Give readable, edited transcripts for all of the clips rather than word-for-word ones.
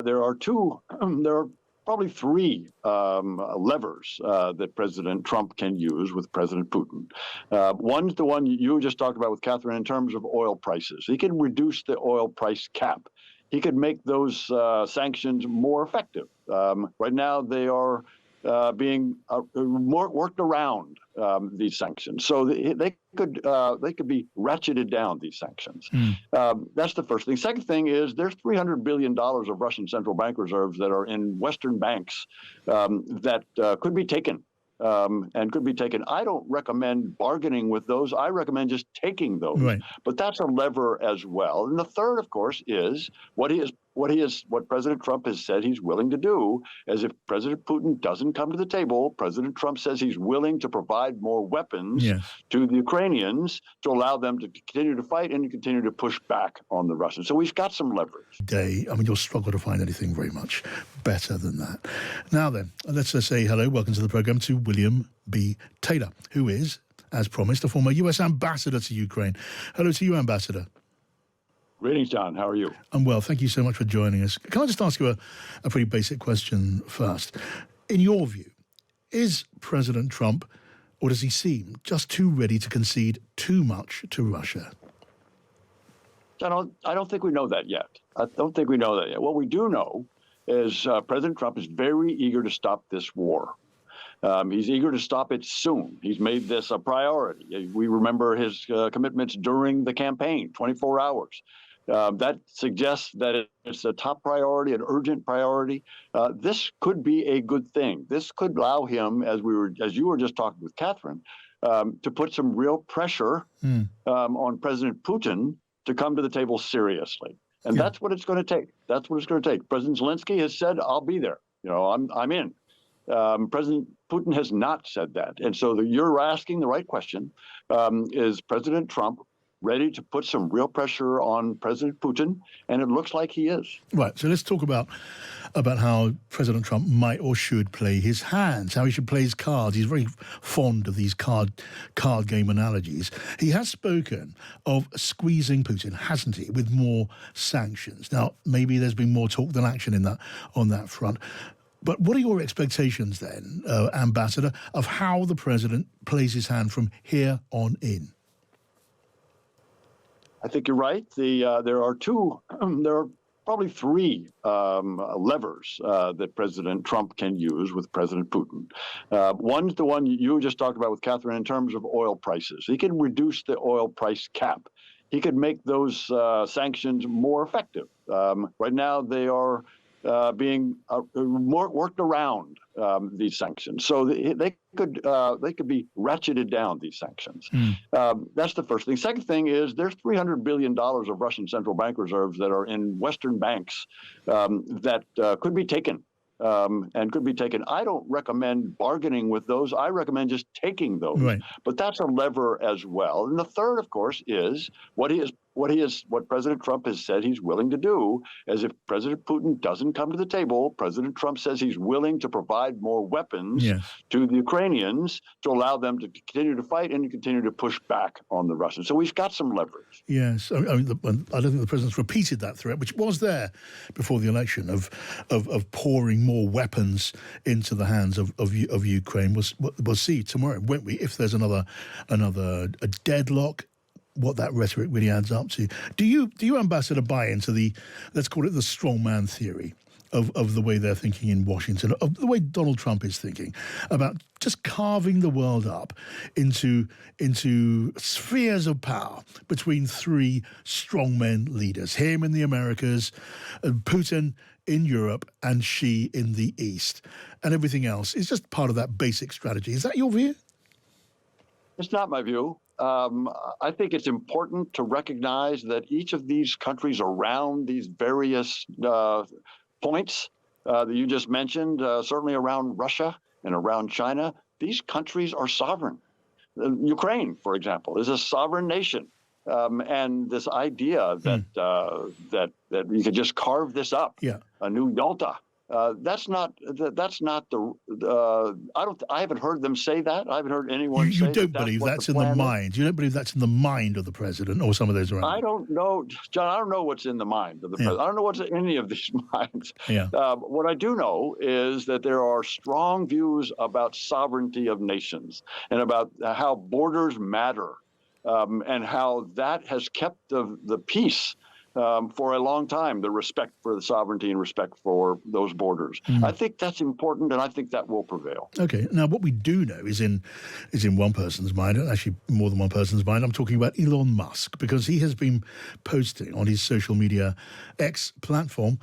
There are there are probably three levers that President Trump can use with President Putin. One's the one you just talked about with Catherine in terms of oil prices. He can reduce the oil price cap. He could make those sanctions more effective. Right now, they are being more worked around these sanctions, so they could be ratcheted down. These sanctions. That's the first thing. Second thing is there's $300 billion of Russian central bank reserves that are in Western banks that could be taken. I don't recommend bargaining with those. I recommend just taking those. Right. But that's a lever as well. And the third, of course, is what President Trump has said he's willing to do. As if President Putin doesn't come to the table, President Trump says he's willing to provide more weapons to the Ukrainians to allow them to continue to fight and to continue to push back on the Russians. So we've got some leverage. You'll struggle to find anything very much better than that. Now then, let's say hello, welcome to the program, to William B. Taylor, who is, as promised, a former U.S. ambassador to Ukraine. Hello to you, Ambassador. Greetings, John. How are you? I'm well. Thank you so much for joining us. Can I just ask you a pretty basic question first? In your view, is President Trump, or does he seem just too ready to concede too much to Russia? I don't think we know that yet. What we do know is President Trump is very eager to stop this war. He's eager to stop it soon. He's made this a priority. We remember his commitments during the campaign, 24 hours. That suggests that it's a top priority, an urgent priority. This could be a good thing. This could allow him, as you were just talking with Catherine, to put some real pressure on President Putin to come to the table seriously. And that's what it's going to take. That's what it's going to take. President Zelensky has said, "I'll be there. I'm in." President Putin has not said that. And so you're asking the right question. Is President Trump ready to put some real pressure on President Putin? And it looks like he is. Right. So let's talk about how President Trump might or should play his hands, how he should play his cards. He's very fond of these card game analogies. He has spoken of squeezing Putin, hasn't he, with more sanctions. Now, maybe there's been more talk than action on that front. But what are your expectations then, Ambassador, of how the president plays his hand from here on in? I think you're right. There are probably three levers that President Trump can use with President Putin. One's the one you just talked about with Catherine in terms of oil prices. He can reduce the oil price cap. He could make those sanctions more effective. Right now, they are being more worked around these sanctions, so they could be ratcheted down. These sanctions. That's the first thing. Second thing is there's $300 billion of Russian central bank reserves that are in Western banks that could be taken. I don't recommend bargaining with those. I recommend just taking those. Right. But that's a lever as well. And the third, of course, is what President Trump has said he's willing to do. As if President Putin doesn't come to the table, President Trump says he's willing to provide more weapons to the Ukrainians to allow them to continue to fight and to continue to push back on the Russians. So we've got some leverage. Yes. I don't think the president's repeated that threat, which was there before the election, of pouring more weapons into the hands of Ukraine. We'll see tomorrow, won't we, if there's another deadlock, what that rhetoric really adds up to. Do you, Ambassador, buy into let's call it the strongman theory of the way they're thinking in Washington, of the way Donald Trump is thinking about just carving the world up into spheres of power between three strongmen leaders, him in the Americas, Putin in Europe, and Xi in the East, and everything else is just part of that basic strategy? Is that your view? It's not my view. I think it's important to recognize that each of these countries around these various points that you just mentioned, certainly around Russia and around China, these countries are sovereign. Ukraine, for example, is a sovereign nation. And this idea that you could just carve this up, a new Yalta, That's not the. I haven't heard them say that. I haven't heard anyone You say don't that's believe what that's in the plan is. mind. You don't believe that's in the mind of the president or some of those around I him. don't know, John. I don't know what's in the mind of the president. I don't know what's in any of these minds. Yeah. What I do know is that there are strong views about sovereignty of nations and about how borders matter, and how that has kept the peace for a long time, the respect for the sovereignty and respect for those borders. I think that's important, and I think that will prevail. Okay. Now, what we do know is in one person's mind, actually more than one person's mind. I'm talking about Elon Musk, because he has been posting on his social media X platform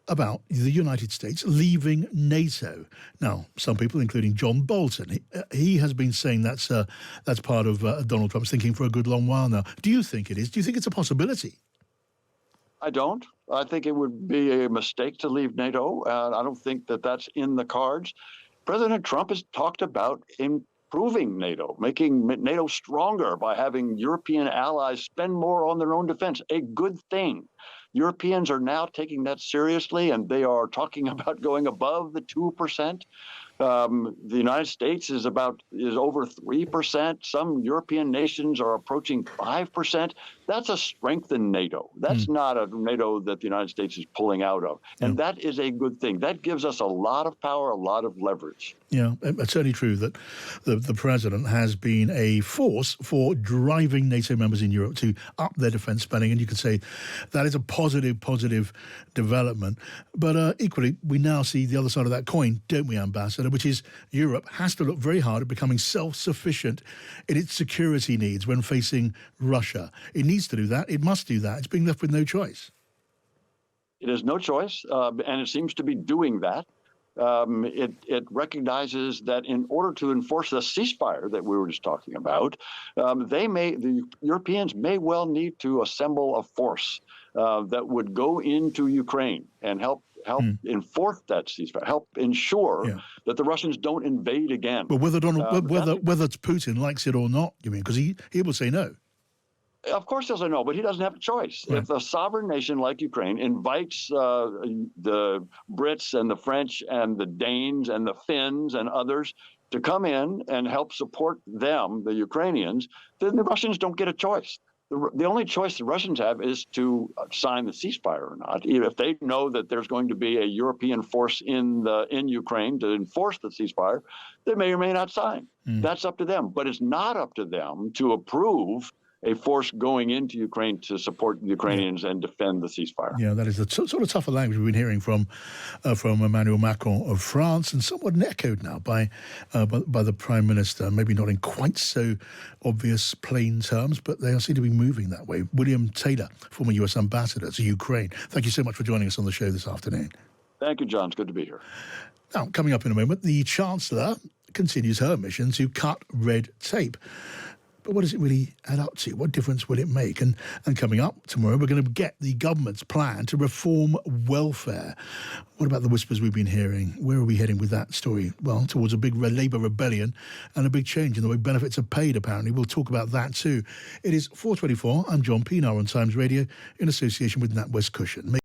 about the United States leaving NATO. Now, some people, including John Bolton, he has been saying that's part of Donald Trump's thinking for a good long while now. Do you think it is? Do you think it's a possibility? I don't. I think it would be a mistake to leave NATO. I don't think that that's in the cards. President Trump has talked about improving NATO, making NATO stronger by having European allies spend more on their own defense, a good thing. Europeans are now taking that seriously, and they are talking about going above the 2%. The United States is over 3%. Some European nations are approaching 5%. That's a strengthened NATO. That's not a NATO that the United States is pulling out of. And that is a good thing. That gives us a lot of power, a lot of leverage. Yeah, it's certainly true that the president has been a force for driving NATO members in Europe to up their defence spending, and you could say that is a positive development. But equally, we now see the other side of that coin, don't we, Ambassador, which is Europe has to look very hard at becoming self-sufficient in its security needs when facing Russia. It needs to do that. It must do that. It's being left with no choice. It has no choice, and it seems to be doing that. It recognizes that in order to enforce the ceasefire that we were just talking about, the Europeans may well need to assemble a force that would go into Ukraine and help enforce that ceasefire, help ensure that the Russians don't invade again. But whether Putin likes it or not, you mean? Because he will say no. Of course he'll say no, but he doesn't have a choice. Right. If a sovereign nation like Ukraine invites the Brits and the French and the Danes and the Finns and others to come in and help support them, the Ukrainians, then the Russians don't get a choice. The only choice the Russians have is to sign the ceasefire or not. If they know that there's going to be a European force in Ukraine to enforce the ceasefire, they may or may not sign. That's up to them. But it's not up to them to approve a force going into Ukraine to support the Ukrainians and defend the ceasefire. Yeah, that is the sort of tougher language we've been hearing from Emmanuel Macron of France, and somewhat echoed now by the Prime Minister. Maybe not in quite so obvious, plain terms, but they seem to be moving that way. William Taylor, former U.S. Ambassador to Ukraine. Thank you so much for joining us on the show this afternoon. Thank you, John. It's good to be here. Now, coming up in a moment, the Chancellor continues her mission to cut red tape. But what does it really add up to? What difference will it make? And coming up tomorrow, we're going to get the government's plan to reform welfare. What about the whispers we've been hearing? Where are we heading with that story? Well, towards a big Labour rebellion and a big change in the way benefits are paid, apparently. We'll talk about that too. It is 4:24. I'm John Pienaar on Times Radio in association with NatWest Cushion.